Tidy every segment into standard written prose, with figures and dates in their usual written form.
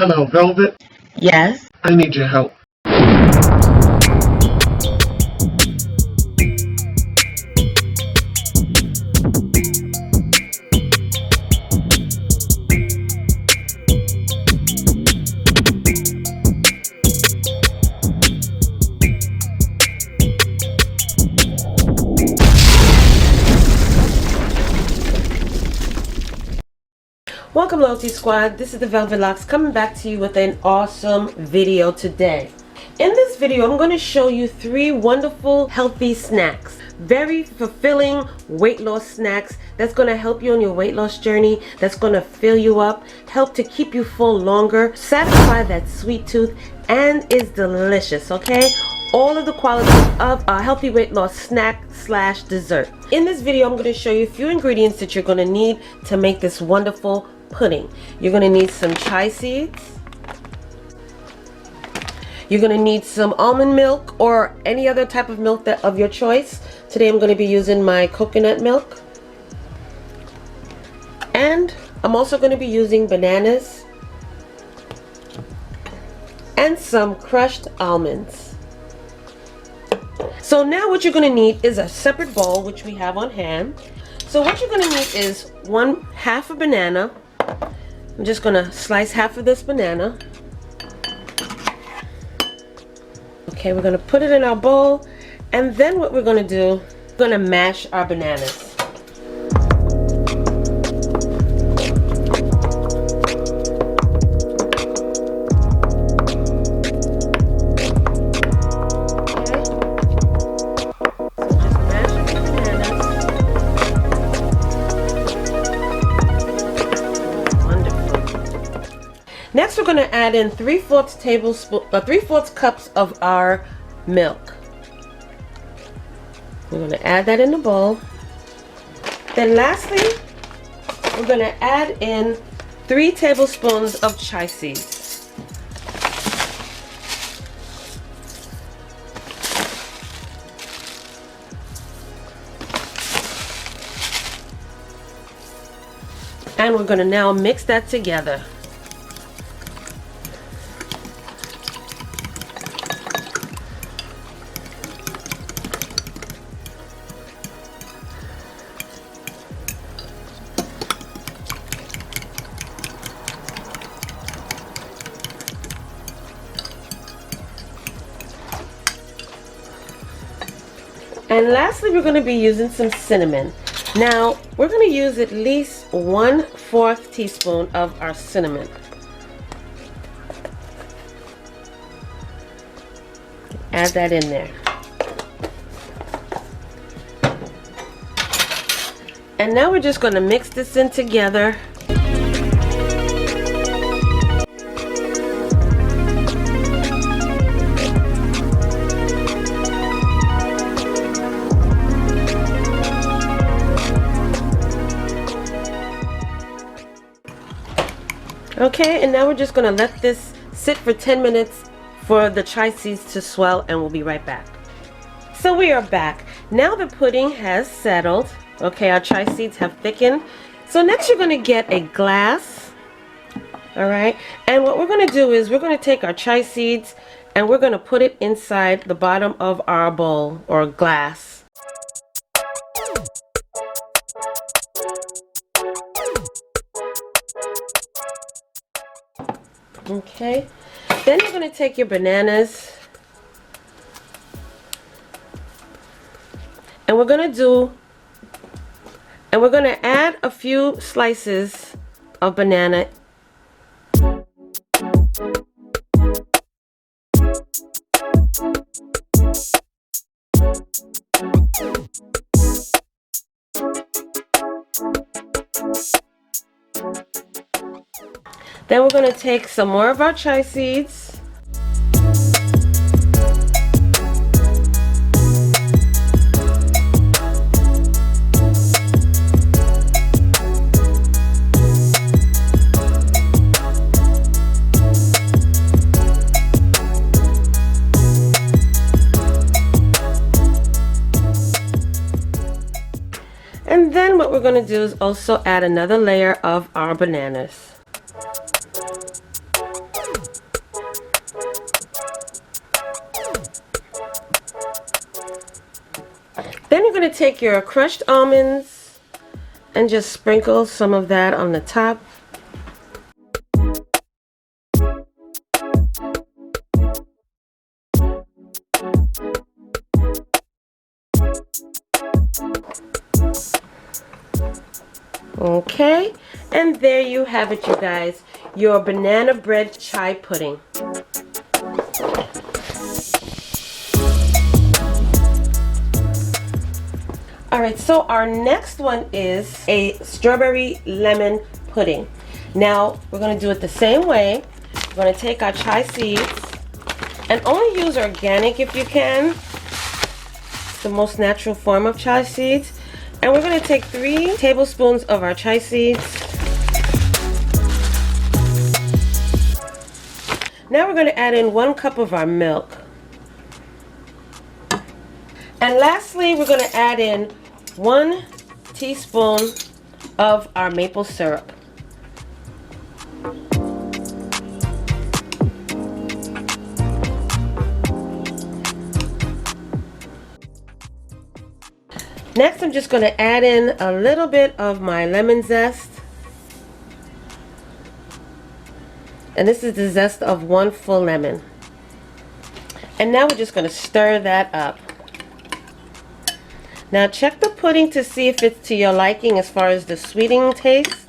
Hello, Velvet. Yes. I need your help. Welcome, Loyalty Squad. This is the Velvet Locks coming back to you with an awesome video today. In this video, I'm going to show you 3 wonderful healthy snacks. Very fulfilling weight loss snacks that's going to help you on your weight loss journey, that's going to fill you up, help to keep you full longer, satisfy that sweet tooth, and is delicious, okay? All of the qualities of a healthy weight loss snack / dessert. In this video, I'm going to show you a few ingredients that you're going to need to make this wonderful pudding. You're going to need some chia seeds. You're going to need some almond milk or any other type of milk of your choice. Today I'm going to be using my coconut milk. And I'm also going to be using bananas and some crushed almonds. So now what you're going to need is a separate bowl, which we have on hand. So what you're going to need is half a banana. I'm just going to slice half of this banana. Okay, we're going to put it in our bowl, and then what we're going to do, we're going to mash our bananas. Next, we're going to add in 3/4 cups of our milk. We're going to add that in the bowl. Then lastly, we're going to add in 3 tablespoons of chia seeds. And we're going to now mix that together. And lastly, we're going to be using some cinnamon. Now, we're going to use at least 1/4 teaspoon of our cinnamon. Add that in there. And now we're just going to mix this in together. Okay, and now we're just going to let this sit for 10 minutes for the chia seeds to swell, and we'll be right back. So we are back. Now the pudding has settled. Okay, our chia seeds have thickened. So next you're going to get a glass. Alright, and what we're going to do is we're going to take our chia seeds and we're going to put it inside the bottom of our bowl or glass. Okay, then you're going to take your bananas and we're going to add a few slices of banana. Then we're going to take some more of our chia seeds. And then what we're going to do is also add another layer of our bananas. going to take your crushed almonds and just sprinkle some of that on the top. Okay, and there you have it, you guys, your banana bread chai pudding. Alright, so our next one is a strawberry lemon pudding. Now, we're going to do it the same way. We're going to take our chai seeds and only use organic if you can. It's the most natural form of chai seeds. And we're going to take 3 tablespoons of our chai seeds. Now we're going to add in 1 cup of our milk. And lastly, we're going to add in 1 teaspoon of our maple syrup. Next, I'm just going to add in a little bit of my lemon zest. And this is the zest of 1 full lemon. And now we're just going to stir that up. Now check the pudding to see if it's to your liking as far as the sweetening taste.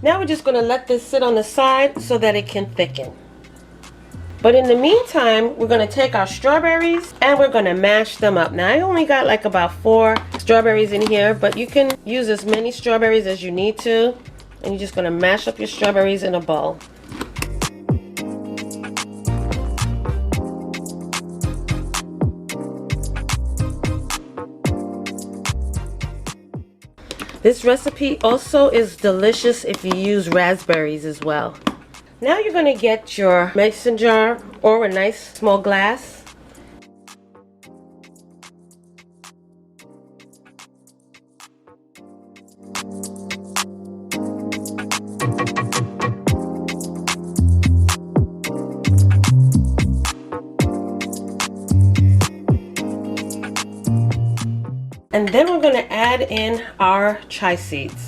Now we're just going to let this sit on the side so that it can thicken. But in the meantime, we're going to take our strawberries and we're going to mash them up. Now I only got like about 4 strawberries in here, but you can use as many strawberries as you need to. And you're just going to mash up your strawberries in a bowl. This recipe also is delicious if you use raspberries as well. Now you're going to get your mason jar or a nice small glass. And then we're going to add in our chai seeds.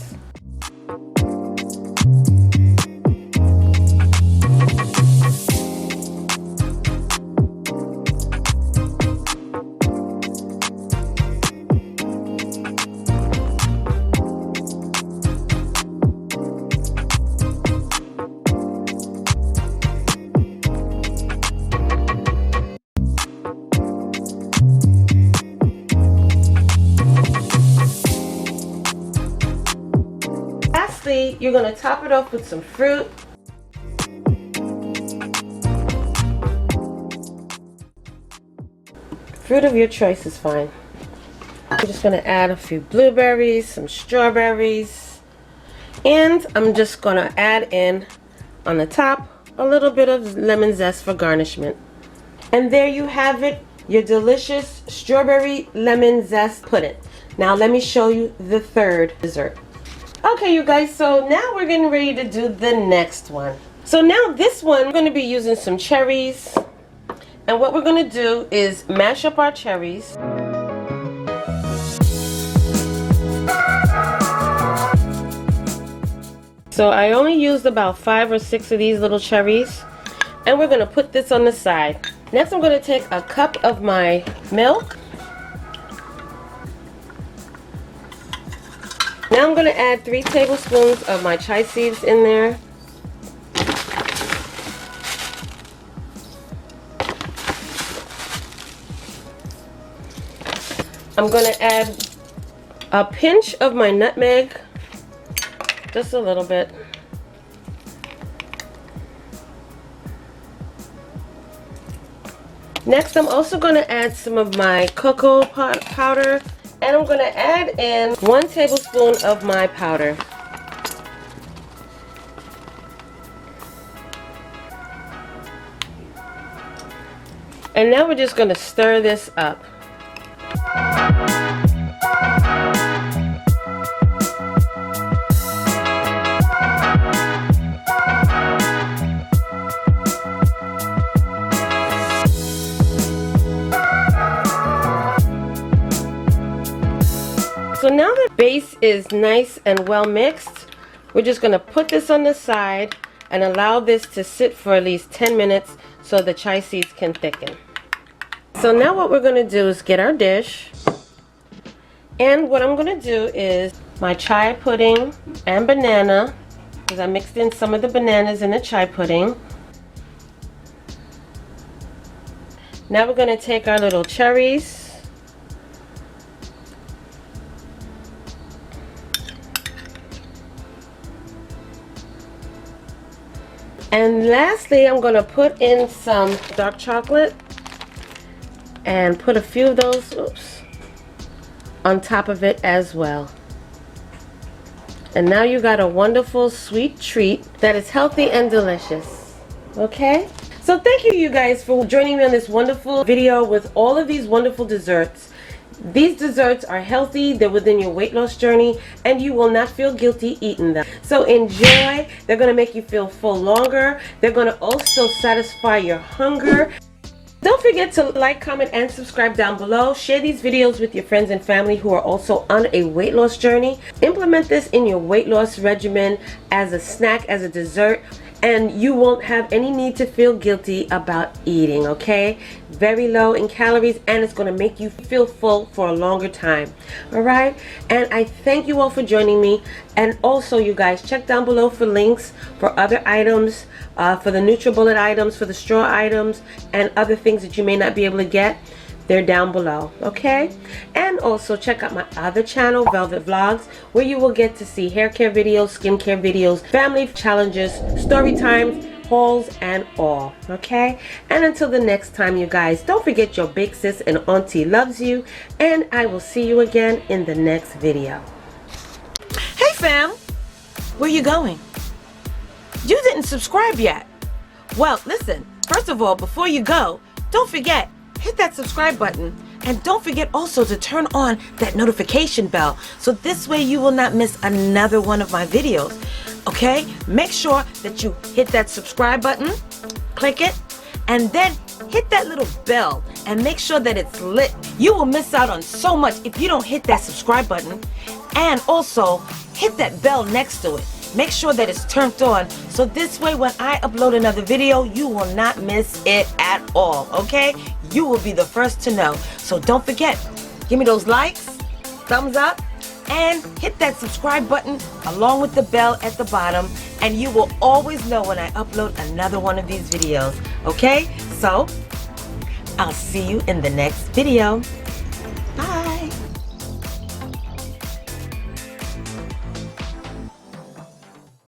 You're going to top it off with some fruit. Fruit of your choice is fine. I'm just going to add a few blueberries, some strawberries, and I'm just going to add in on the top a little bit of lemon zest for garnishment. And there you have it, your delicious strawberry lemon zest pudding. Now let me show you the third dessert. Okay, you guys, so now we're getting ready to do the next one. So now this one, we're going to be using some cherries. And what we're going to do is mash up our cherries. So I only used about 5 or 6 of these little cherries. And we're going to put this on the side. Next, I'm going to take a cup of my milk. Now I'm going to add 3 tablespoons of my chai seeds in there. I'm going to add a pinch of my nutmeg, just a little bit. Next, I'm also going to add some of my cocoa powder. And I'm going to add in 1 tablespoon of my powder. And now we're just going to stir this up. So now the base is nice and well mixed, we're just going to put this on the side and allow this to sit for at least 10 minutes so the chia seeds can thicken. So now what we're going to do is get our dish, and what I'm going to do is my chia pudding and banana, because I mixed in some of the bananas in the chia pudding. Now we're going to take our little cherries, and lastly I'm going to put in some dark chocolate and put a few of those on top of it as well. And now you got a wonderful sweet treat that is healthy and delicious. Okay? So thank you guys for joining me on this wonderful video with all of these wonderful desserts. These desserts are healthy, they're within your weight loss journey, and you will not feel guilty eating them. So enjoy. They're going to make you feel full longer. They're going to also satisfy your hunger. Don't forget to like, comment, and subscribe down below. Share these videos with your friends and family who are also on a weight loss journey. Implement this in your weight loss regimen as a snack, as a dessert, and you won't have any need to feel guilty about eating, okay? Very low in calories, and it's going to make you feel full for a longer time. Alright? And I thank you all for joining me. And also, you guys, check down below for links for other items, for the NUTRIBULLET items, for the straw items, and other things that you may not be able to get. They're down below, okay? And also check out my other channel, Velvet Vlogs, where you will get to see hair care videos, skincare videos, family challenges, story times, hauls, and all, okay? And until the next time, you guys, don't forget your big sis and auntie loves you, and I will see you again in the next video. Hey fam, where you going? You didn't subscribe yet. Well, listen, first of all, before you go, don't forget, hit that subscribe button, and don't forget also to turn on that notification bell so this way you will not miss another one of my videos. Okay, make sure that you hit that subscribe button, click it, and then hit that little bell and make sure that it's lit. You will miss out on so much if you don't hit that subscribe button, and also hit that bell next to it. Make sure that it's turned on so this way when I upload another video you will not miss it at all, okay? You will be the first to know. So don't forget, give me those likes, thumbs up, and hit that subscribe button along with the bell at the bottom, and you will always know when I upload another one of these videos, okay? So I'll see you in the next video.